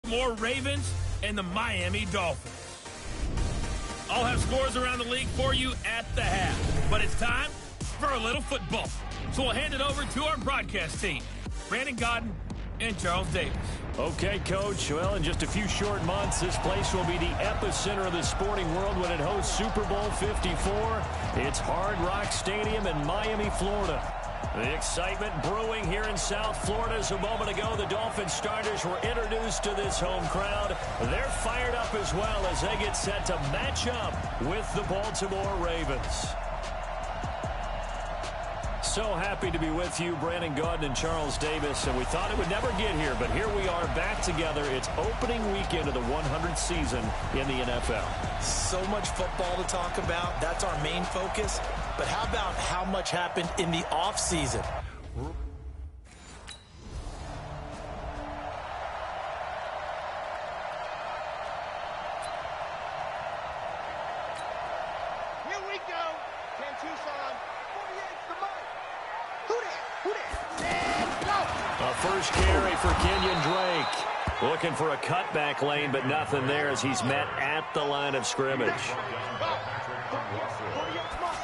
Baltimore Ravens and the Miami Dolphins. I'll have scores around the league for you at the half. But it's time for a little football. So we'll hand it over to our broadcast team, Brandon Godden and Charles Davis. Okay, Coach. Well, in just a few short months, this place will be the epicenter of the sporting world when it hosts Super Bowl 54. It's Hard Rock Stadium in Miami, Florida. The excitement brewing here in South Florida. As a moment ago, the Dolphins starters were introduced to this home crowd. They're fired up as well as they get set to match up with the Baltimore Ravens. So happy to be with you, Brandon Godden and Charles Davis. And we thought it would never get here, but here we are back together. It's opening weekend of the 100th season in the NFL. So much football to talk about. That's our main focus. But how about how much happened in the offseason? Here we go. 10 Tucson. 48 the mic. Who there? Let's go. A first carry for Kenyon Drake. Looking for a cutback lane, but nothing there as he's met at the line of scrimmage.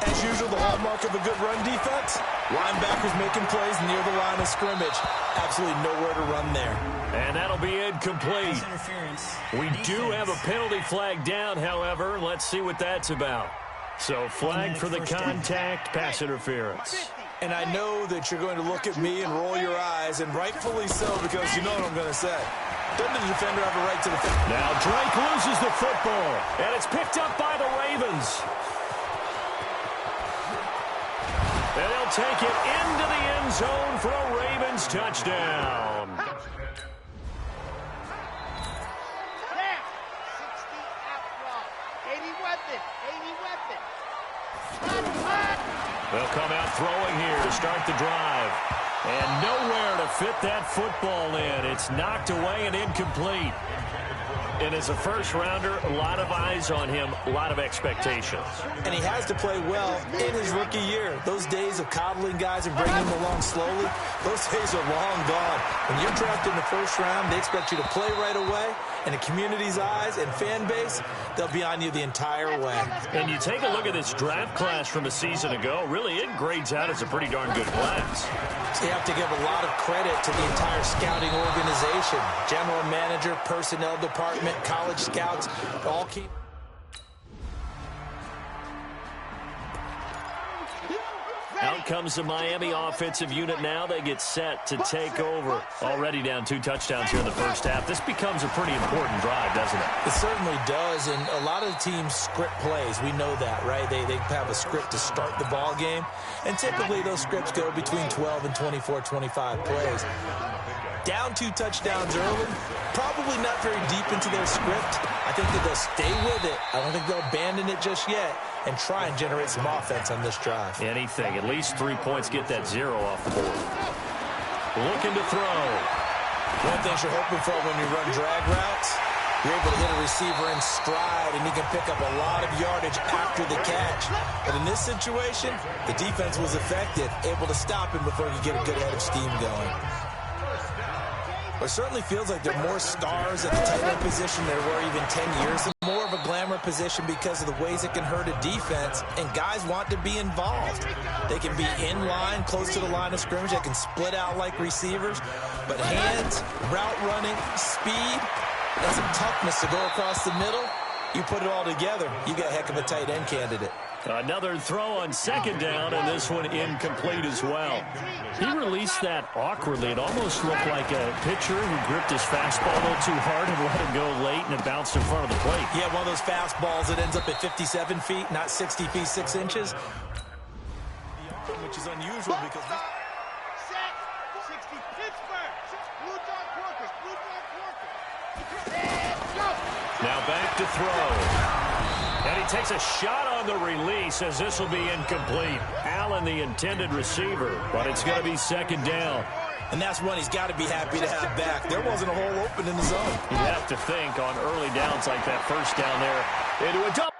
As usual, the hallmark of a good run defense, linebackers making plays near the line of scrimmage. Absolutely nowhere to run there. And that'll be incomplete. We do have a penalty flag down, however. Let's see what that's about. So flag for the contact, pass interference. And I know that you're going to look at me and roll your eyes, and rightfully so, because you know what I'm going to say. Doesn't the defender have a right to the football? Now Drake loses the football, and it's picked up by the Ravens. And they'll take it into the end zone for a Ravens touchdown. 60 out front. 80 weapon. 80 weapon. They'll come out throwing here to start the drive. And nowhere to fit that football in. It's knocked away and incomplete. And as a first-rounder, a lot of eyes on him, a lot of expectations. And he has to play well in his rookie year. Those days of coddling guys and bringing them along slowly, those days are long gone. When you're drafted in the first round, they expect you to play right away. And the community's eyes and fan base, they'll be on you the entire way. And you take a look at this draft class from a season ago, really it grades out as a pretty darn good class. So you have to give a lot of credit to the entire scouting organization. General manager, personnel department, college scouts, all keep. Out comes the Miami offensive unit now. They get set to take over. Already down 2 touchdowns here in the first half. This becomes a pretty important drive, doesn't it? It certainly does, and a lot of the teams script plays. We know that, right? They have a script to start the ball game, and typically those scripts go between 12 and 24, 25 plays. Down 2 touchdowns early, probably not very deep into their script. I think that they'll stay with it. I don't think they'll abandon it just yet and try and generate some offense on this drive. Anything. At least 3 points, get that 0 off the board. Looking to throw. One thing you're hoping for when you run drag routes, you're able to hit a receiver in stride, and he can pick up a lot of yardage after the catch. But in this situation, the defense was effective, able to stop him before he could get a good head of steam going. It certainly feels like there are more stars at the tight end position than there were even 10 years ago. More of a glamour position because of the ways it can hurt a defense, and guys want to be involved. They can be in line, close to the line of scrimmage. They can split out like receivers. But hands, route running, speed, and some toughness to go across the middle, you put it all together, you got a heck of a tight end candidate. Another throw on second down, and this one incomplete as well. He released that awkwardly. It almost looked like a pitcher who gripped his fastball a little too hard and let it go late, and it bounced in front of the plate. Yeah, one of those fastballs that ends up at 57 feet, not 60 feet, 6 inches. Which is unusual because... Set. 60 Pittsburgh. Blue dog workers. Blue dog workers. Let's go. Now back to throw. And he takes a shot on the release as this will be incomplete. Allen, the intended receiver, but it's going to be second down. And that's one he's got to be happy to have back. There wasn't a hole open in the zone. You have to think on early downs like that first down there into a double.